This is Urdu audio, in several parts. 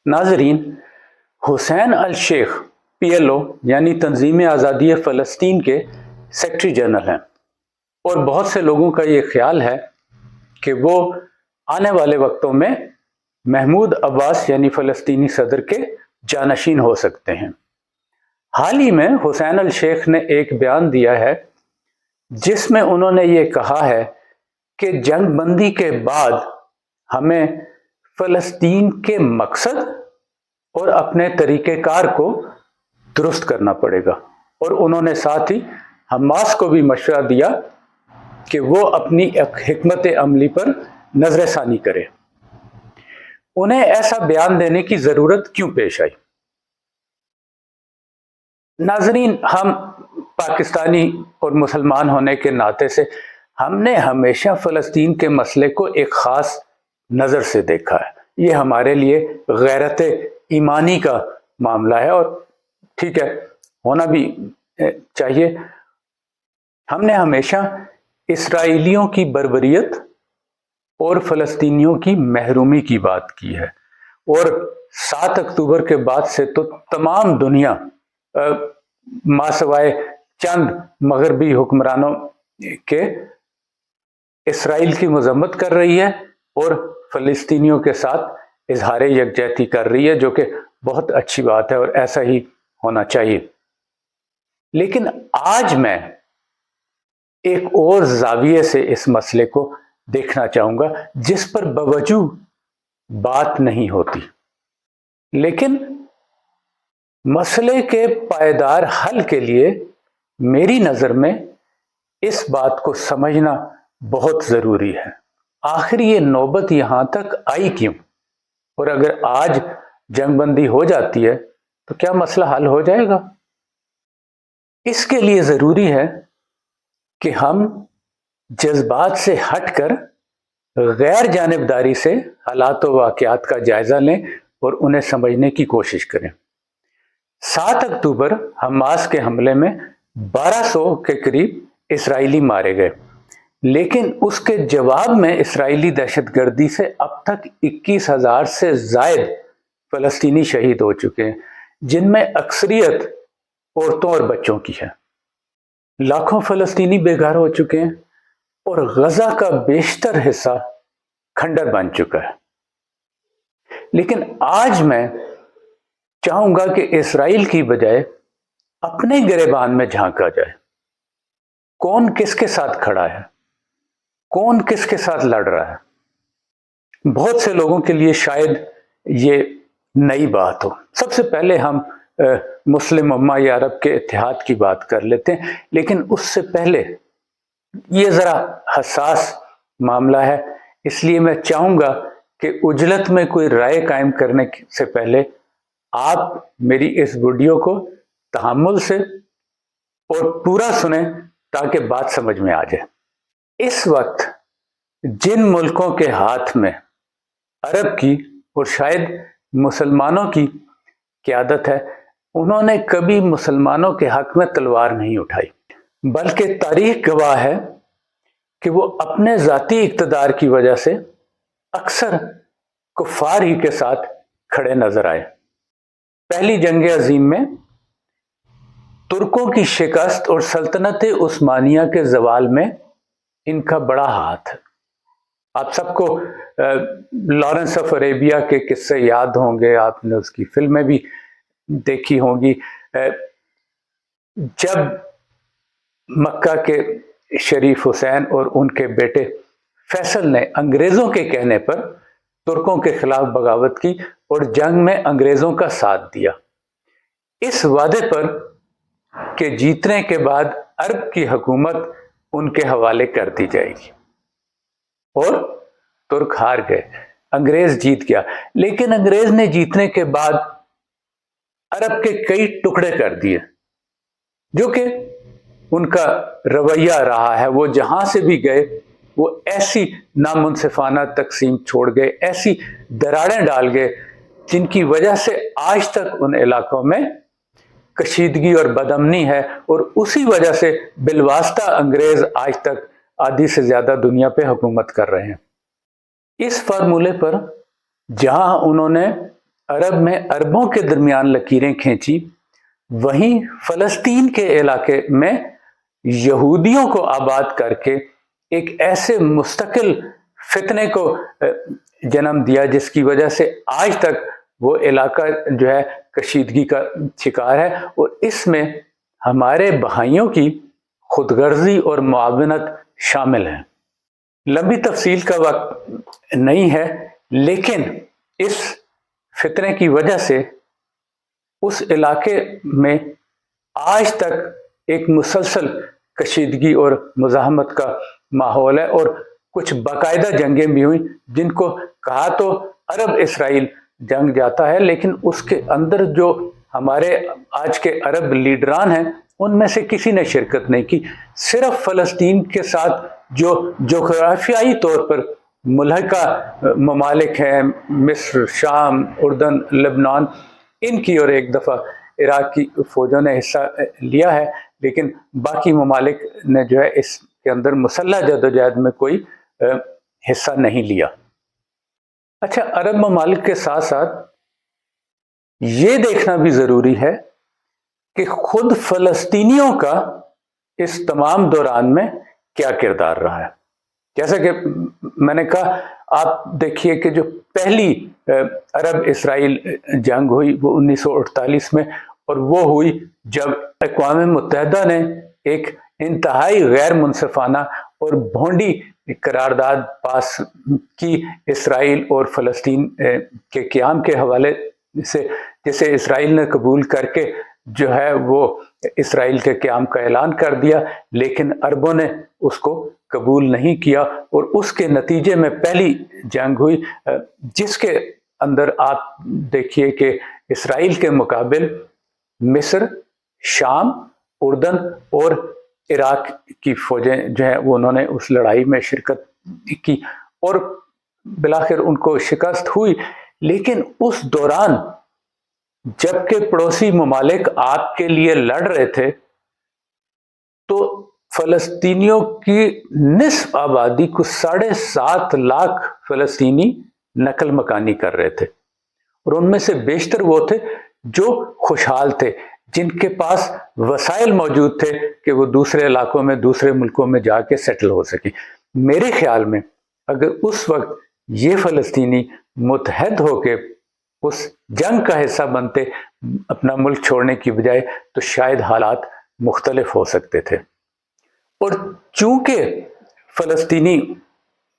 ناظرین، حسین الشیخ PLO یعنی تنظیم آزادی فلسطین کے سیکرٹری جنرل ہیں، اور بہت سے لوگوں کا یہ خیال ہے کہ وہ آنے والے وقتوں میں محمود عباس یعنی فلسطینی صدر کے جانشین ہو سکتے ہیں۔ حال ہی میں حسین الشیخ نے ایک بیان دیا ہے جس میں انہوں نے یہ کہا ہے کہ جنگ بندی کے بعد ہمیں فلسطین کے مقصد اور اپنے طریقہ کار کو درست کرنا پڑے گا، اور انہوں نے ساتھ ہی حماس کو بھی مشورہ دیا کہ وہ اپنی حکمت عملی پر نظر ثانی کرے۔ انہیں ایسا بیان دینے کی ضرورت کیوں پیش آئی؟ ناظرین، ہم پاکستانی اور مسلمان ہونے کے ناطے سے ہم نے ہمیشہ فلسطین کے مسئلے کو ایک خاص نظر سے دیکھا ہے۔ یہ ہمارے لیے غیرت ایمانی کا معاملہ ہے، اور ٹھیک ہے، ہونا بھی چاہیے۔ ہم نے ہمیشہ اسرائیلیوں کی بربریت اور فلسطینیوں کی محرومی کی بات کی ہے، اور 7 اکتوبر کے بعد سے تو تمام دنیا ماسوائے چند مغربی حکمرانوں کے اسرائیل کی مذمت کر رہی ہے اور فلسطینیوں کے ساتھ اظہار یکجہتی کر رہی ہے، جو کہ بہت اچھی بات ہے اور ایسا ہی ہونا چاہیے۔ لیکن آج میں ایک اور زاویے سے اس مسئلے کو دیکھنا چاہوں گا جس پر بوجہ بات نہیں ہوتی، لیکن مسئلے کے پائیدار حل کے لیے میری نظر میں اس بات کو سمجھنا بہت ضروری ہے۔ آخر یہ نوبت یہاں تک آئی کیوں؟ اور اگر آج جنگ بندی ہو جاتی ہے تو کیا مسئلہ حل ہو جائے گا؟ اس کے لیے ضروری ہے کہ ہم جذبات سے ہٹ کر غیر جانبداری سے حالات و واقعات کا جائزہ لیں اور انہیں سمجھنے کی کوشش کریں۔ 7 اکتوبر حماس کے حملے میں 1200 کے قریب اسرائیلی مارے گئے، لیکن اس کے جواب میں اسرائیلی دہشت گردی سے اب تک 21,000 سے زائد فلسطینی شہید ہو چکے ہیں، جن میں اکثریت عورتوں اور بچوں کی ہے۔ لاکھوں فلسطینی بے گھر ہو چکے ہیں اور غزہ کا بیشتر حصہ کھنڈر بن چکا ہے۔ لیکن آج میں چاہوں گا کہ اسرائیل کی بجائے اپنے گریبان میں جھانکا جائے۔ کون کس کے ساتھ کھڑا ہے؟ کون کس کے ساتھ لڑ رہا ہے؟ بہت سے لوگوں کے لیے شاید یہ نئی بات ہو۔ سب سے پہلے ہم مسلم امہ یا عرب کے اتحاد کی بات کر لیتے ہیں، لیکن اس سے پہلے یہ ذرا حساس معاملہ ہے، اس لیے میں چاہوں گا کہ عجلت میں کوئی رائے قائم کرنے سے پہلے آپ میری اس ویڈیو کو تحمل سے اور پورا سنیں تاکہ بات سمجھ میں آ جائے۔ اس وقت جن ملکوں کے ہاتھ میں عرب کی اور شاید مسلمانوں کی قیادت ہے، انہوں نے کبھی مسلمانوں کے حق میں تلوار نہیں اٹھائی، بلکہ تاریخ گواہ ہے کہ وہ اپنے ذاتی اقتدار کی وجہ سے اکثر کفار ہی کے ساتھ کھڑے نظر آئے۔ پہلی جنگ عظیم میں ترکوں کی شکست اور سلطنت عثمانیہ کے زوال میں ان کا بڑا ہاتھ ہے۔ آپ سب کو لارنس آف عریبیا کے قصے یاد ہوں گے، آپ نے اس کی فلمیں بھی دیکھی ہوں گی۔ جب مکہ کے شریف حسین اور ان کے بیٹے فیصل نے انگریزوں کے کہنے پر ترکوں کے خلاف بغاوت کی اور جنگ میں انگریزوں کا ساتھ دیا، اس وعدے پر کہ جیتنے کے بعد عرب کی حکومت ان کے حوالے کر دی جائے گی، اور ترک ہار گئے، انگریز جیت گیا۔ لیکن انگریز نے جیتنے کے بعد عرب کے کئی ٹکڑے کر دیے، جو کہ ان کا رویہ رہا ہے۔ وہ جہاں سے بھی گئے وہ ایسی نامنصفانہ تقسیم چھوڑ گئے، ایسی دراڑیں ڈال گئے جن کی وجہ سے آج تک ان علاقوں میں کشیدگی اور بدامنی ہے، اور اسی وجہ سے بالواسطہ انگریز آج تک آدھی سے زیادہ دنیا پہ حکومت کر رہے ہیں۔ اس فارمولے پر جہاں انہوں نے عرب میں عربوں کے درمیان لکیریں کھینچی، وہیں فلسطین کے علاقے میں یہودیوں کو آباد کر کے ایک ایسے مستقل فتنے کو جنم دیا جس کی وجہ سے آج تک وہ علاقہ جو ہے کشیدگی کا شکار ہے، اور اس میں ہمارے بھائیوں کی خود غرضی اور معاونت شامل ہے۔ لمبی تفصیل کا وقت نہیں ہے، لیکن اس فتنے کی وجہ سے اس علاقے میں آج تک ایک مسلسل کشیدگی اور مزاحمت کا ماحول ہے، اور کچھ باقاعدہ جنگیں بھی ہوئیں جن کو کہا تو عرب اسرائیل جنگ جاتا ہے، لیکن اس کے اندر جو ہمارے آج کے عرب لیڈران ہیں ان میں سے کسی نے شرکت نہیں کی۔ صرف فلسطین کے ساتھ جو جغرافیائی طور پر ملحقہ ممالک ہیں، مصر، شام، اردن، لبنان، ان کی اور ایک دفعہ عراق کی فوجوں نے حصہ لیا ہے، لیکن باقی ممالک نے جو ہے اس کے اندر مسلح جدوجہد میں کوئی حصہ نہیں لیا۔ اچھا، عرب ممالک کے ساتھ ساتھ یہ دیکھنا بھی ضروری ہے کہ خود فلسطینیوں کا اس تمام دوران میں کیا کردار رہا ہے۔ جیسا کہ میں نے کہا، آپ دیکھیے کہ جو پہلی عرب اسرائیل جنگ ہوئی وہ 1948 میں، اور وہ ہوئی جب اقوام متحدہ نے ایک انتہائی غیر منصفانہ اور بھونڈی قرارداد پاس کی اسرائیل اور فلسطین کے قیام کے حوالے سے، جسے اسرائیل نے قبول کر کے جو ہے وہ اسرائیل کے قیام کا اعلان کر دیا، لیکن عربوں نے اس کو قبول نہیں کیا، اور اس کے نتیجے میں پہلی جنگ ہوئی جس کے اندر آپ دیکھیے کہ اسرائیل کے مقابل مصر، شام، اردن اور عراق کی فوجیں جو ہیں وہ انہوں نے اس لڑائی میں شرکت کی، اور بالآخر ان کو شکست ہوئی۔ لیکن اس دوران جبکہ پڑوسی ممالک آپ کے لیے لڑ رہے تھے تو فلسطینیوں کی نصف آبادی کو 7.5 لاکھ فلسطینی نقل مکانی کر رہے تھے، اور ان میں سے بیشتر وہ تھے جو خوشحال تھے، جن کے پاس وسائل موجود تھے کہ وہ دوسرے علاقوں میں، دوسرے ملکوں میں جا کے سیٹل ہو سکیں۔ میرے خیال میں اگر اس وقت یہ فلسطینی متحد ہو کے اس جنگ کا حصہ بنتے اپنا ملک چھوڑنے کی بجائے، تو شاید حالات مختلف ہو سکتے تھے۔ اور چونکہ فلسطینی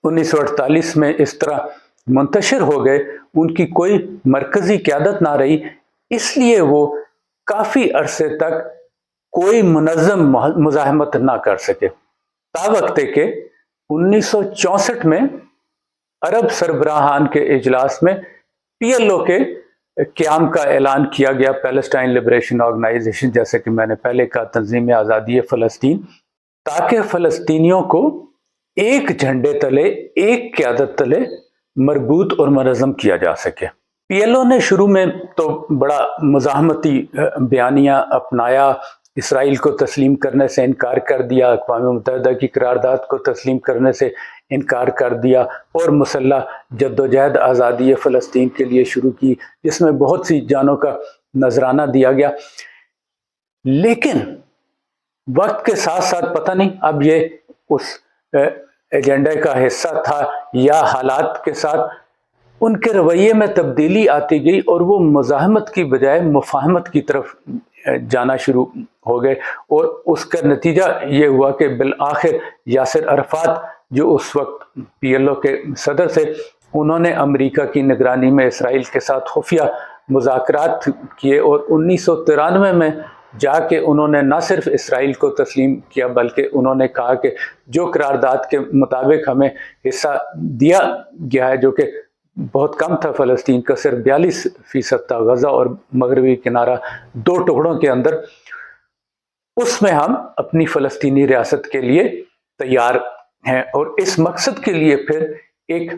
1948 میں اس طرح منتشر ہو گئے، ان کی کوئی مرکزی قیادت نہ رہی، اس لیے وہ کافی عرصے تک کوئی منظم مزاحمت نہ کر سکے، تا وقت کہ 1964 میں عرب سربراہان کے اجلاس میں PLO کے قیام کا اعلان کیا گیا، پیلسٹائن لبریشن آرگنائزیشن، جیسے کہ میں نے پہلے کہا تنظیم آزادی فلسطین، تاکہ فلسطینیوں کو ایک جھنڈے تلے، ایک قیادت تلے مربوط اور منظم کیا جا سکے۔ PLO نے شروع میں تو بڑا مزاحمتی بیانیہ اپنایا، اسرائیل کو تسلیم کرنے سے انکار کر دیا، اقوام متحدہ کی قرارداد کو تسلیم کرنے سے انکار کر دیا، اور مسلح جدوجہد آزادی فلسطین کے لیے شروع کی، جس میں بہت سی جانوں کا نذرانہ دیا گیا۔ لیکن وقت کے ساتھ ساتھ پتہ نہیں اب یہ اس ایجنڈے کا حصہ تھا یا حالات کے ساتھ ان کے رویے میں تبدیلی آتی گئی، اور وہ مزاحمت کی بجائے مفاہمت کی طرف جانا شروع ہو گئے، اور اس کا نتیجہ یہ ہوا کہ بالآخر یاسر عرفات جو اس وقت PLO کے صدر تھے، انہوں نے امریکہ کی نگرانی میں اسرائیل کے ساتھ خفیہ مذاکرات کیے، اور 1993 میں جا کے انہوں نے نہ صرف اسرائیل کو تسلیم کیا بلکہ انہوں نے کہا کہ جو قرارداد کے مطابق ہمیں حصہ دیا گیا ہے، جو کہ بہت کم تھا، فلسطین کا صرف 42% تھا، غزہ اور مغربی کنارہ 2 ٹکڑوں کے اندر، اس میں ہم اپنی فلسطینی ریاست کے لیے تیار ہیں، اور اس مقصد کے لیے پھر ایک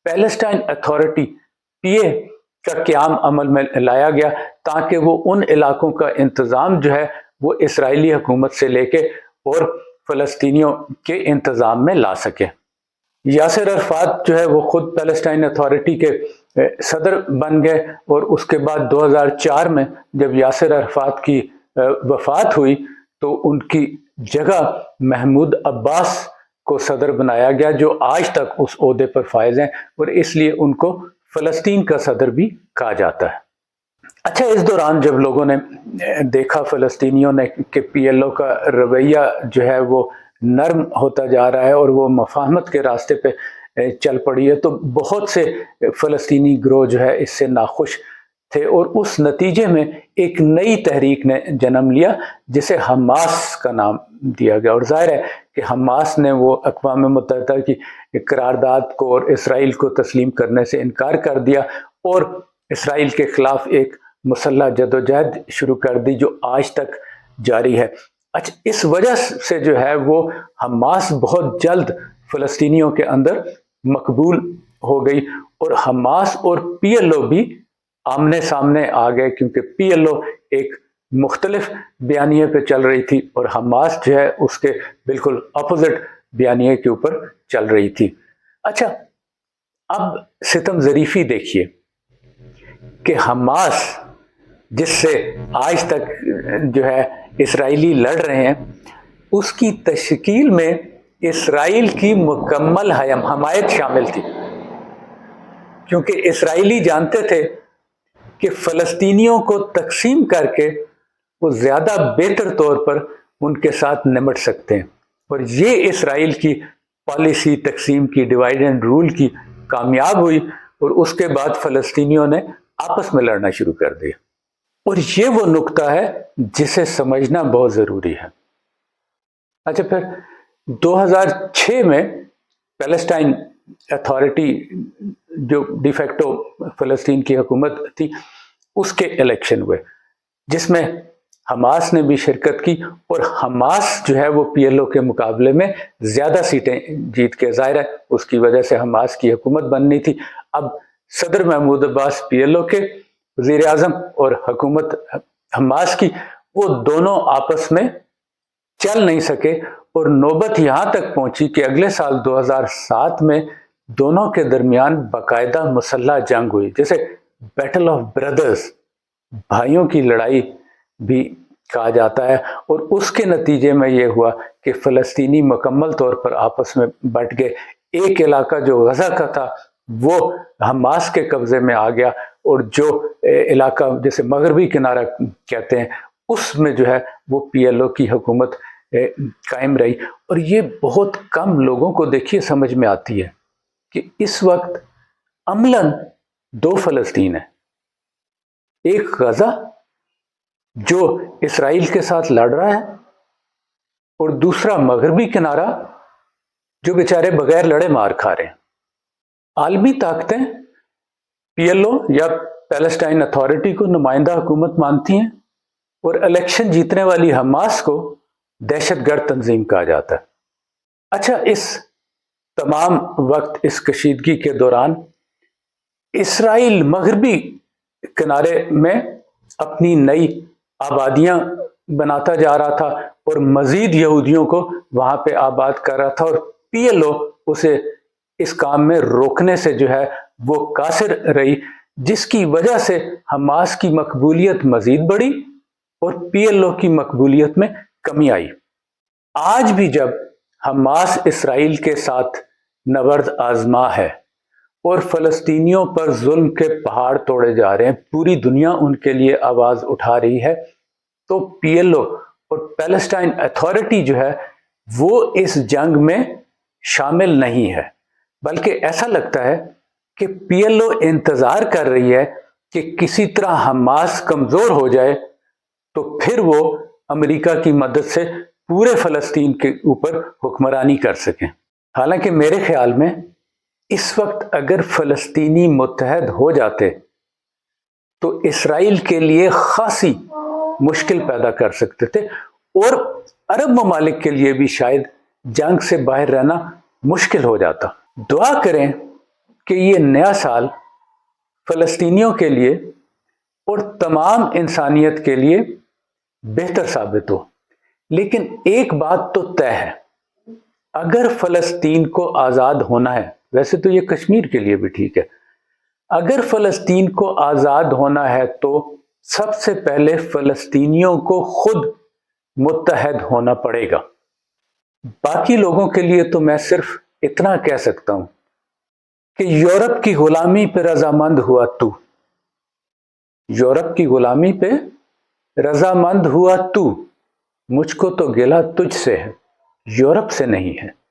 پیلسٹائن اتھارٹی PA کا قیام عمل میں لایا گیا، تاکہ وہ ان علاقوں کا انتظام جو ہے وہ اسرائیلی حکومت سے لے کے اور فلسطینیوں کے انتظام میں لا سکے۔ یاسر عرفات جو ہے وہ خود پیلسٹائن اتھارٹی کے صدر بن گئے، اور اس کے بعد 2004 میں جب یاسر عرفات کی وفات ہوئی تو ان کی جگہ محمود عباس کو صدر بنایا گیا، جو آج تک اس عہدے پر فائز ہیں، اور اس لیے ان کو فلسطین کا صدر بھی کہا جاتا ہے۔ اچھا، اس دوران جب لوگوں نے دیکھا فلسطینیوں نے کہ پی ایل او کا رویہ جو ہے وہ نرم ہوتا جا رہا ہے اور وہ مفاہمت کے راستے پہ چل پڑی ہے، تو بہت سے فلسطینی گروہ جو ہے اس سے ناخوش تھے، اور اس نتیجے میں ایک نئی تحریک نے جنم لیا جسے حماس کا نام دیا گیا۔ اور ظاہر ہے کہ حماس نے وہ اقوام متحدہ کی قرارداد کو اور اسرائیل کو تسلیم کرنے سے انکار کر دیا، اور اسرائیل کے خلاف ایک مسلح جدوجہد شروع کر دی جو آج تک جاری ہے۔ اچھا، اس وجہ سے جو ہے وہ حماس بہت جلد فلسطینیوں کے اندر مقبول ہو گئی، اور حماس اور پی ایل او بھی آمنے سامنے آ گئے، کیونکہ پی ایل او ایک مختلف بیانیے پہ چل رہی تھی اور حماس جو ہے اس کے بالکل اپوزٹ بیانیے کے اوپر چل رہی تھی۔ اچھا، اب ستم ظریفی دیکھیے کہ حماس جس سے آج تک جو ہے اسرائیلی لڑ رہے ہیں، اس کی تشکیل میں اسرائیل کی مکمل حمایت شامل تھی، کیونکہ اسرائیلی جانتے تھے کہ فلسطینیوں کو تقسیم کر کے وہ زیادہ بہتر طور پر ان کے ساتھ نمٹ سکتے ہیں، اور یہ اسرائیل کی پالیسی تقسیم کی، ڈیوائڈ اینڈ رول کی کامیاب ہوئی، اور اس کے بعد فلسطینیوں نے آپس میں لڑنا شروع کر دیا۔ اور یہ وہ نقطہ ہے جسے سمجھنا بہت ضروری ہے۔ اچھا، پھر 2006 میں پیلسٹائن اتھارٹی جو ڈی فیکٹو فلسطین کی حکومت تھی، اس کے الیکشن ہوئے، جس میں حماس نے بھی شرکت کی، اور حماس جو ہے وہ پی ایل او کے مقابلے میں زیادہ سیٹیں جیت کے، ظاہر ہے اس کی وجہ سے حماس کی حکومت بننی تھی۔ اب صدر محمود عباس پی ایل او کے وزیر اعظم اور حکومت حماس کی، وہ دونوں آپس میں چل نہیں سکے، اور نوبت یہاں تک پہنچی کہ اگلے سال 2007 میں دونوں کے درمیان باقاعدہ مسلح جنگ ہوئی، جیسے بیٹل آف بردرز، بھائیوں کی لڑائی بھی کہا جاتا ہے، اور اس کے نتیجے میں یہ ہوا کہ فلسطینی مکمل طور پر آپس میں بٹ گئے۔ ایک علاقہ جو غزہ کا تھا وہ حماس کے قبضے میں آ گیا، اور جو علاقہ جیسے مغربی کنارہ کہتے ہیں اس میں جو ہے وہ پی ایل او کی حکومت قائم رہی۔ اور یہ بہت کم لوگوں کو دیکھیے سمجھ میں آتی ہے کہ اس وقت عملاً دو فلسطین ہیں، ایک غزہ جو اسرائیل کے ساتھ لڑ رہا ہے، اور دوسرا مغربی کنارہ جو بیچارے بغیر لڑے مار کھا رہے ہیں۔ عالمی طاقتیں پی ایل او یا پیلسٹائن اتھارٹی کو نمائندہ حکومت مانتی ہیں، اور الیکشن جیتنے والی حماس کو دہشت گرد تنظیم کہا جاتا ہے۔ اچھا، اس تمام وقت اس کشیدگی کے دوران اسرائیل مغربی کنارے میں اپنی نئی آبادیاں بناتا جا رہا تھا، اور مزید یہودیوں کو وہاں پہ آباد کر رہا تھا، اور پی ایل او اسے اس کام میں روکنے سے جو ہے وہ قاصر رہی، جس کی وجہ سے حماس کی مقبولیت مزید بڑھی اور پی ایل او کی مقبولیت میں کمی آئی۔ آج بھی جب حماس اسرائیل کے ساتھ نبرد آزما ہے اور فلسطینیوں پر ظلم کے پہاڑ توڑے جا رہے ہیں، پوری دنیا ان کے لیے آواز اٹھا رہی ہے، تو پی ایل او اور پیلسٹائن اتھارٹی جو ہے وہ اس جنگ میں شامل نہیں ہے، بلکہ ایسا لگتا ہے کہ پی ایل او انتظار کر رہی ہے کہ کسی طرح حماس کمزور ہو جائے تو پھر وہ امریکہ کی مدد سے پورے فلسطین کے اوپر حکمرانی کر سکیں۔ حالانکہ میرے خیال میں اس وقت اگر فلسطینی متحد ہو جاتے تو اسرائیل کے لیے خاصی مشکل پیدا کر سکتے تھے، اور عرب ممالک کے لیے بھی شاید جنگ سے باہر رہنا مشکل ہو جاتا۔ دعا کریں کہ یہ نیا سال فلسطینیوں کے لیے اور تمام انسانیت کے لیے بہتر ثابت ہو۔ لیکن ایک بات تو طے ہے، اگر فلسطین کو آزاد ہونا ہے، ویسے تو یہ کشمیر کے لیے بھی ٹھیک ہے، اگر فلسطین کو آزاد ہونا ہے تو سب سے پہلے فلسطینیوں کو خود متحد ہونا پڑے گا۔ باقی لوگوں کے لیے تو میں صرف اتنا کہہ سکتا ہوں کہ یورپ کی غلامی پہ رضامند ہوا تو، یورپ کی غلامی پہ رضامند ہوا تو، مجھ کو تو گلہ تجھ سے ہے، یورپ سے نہیں ہے۔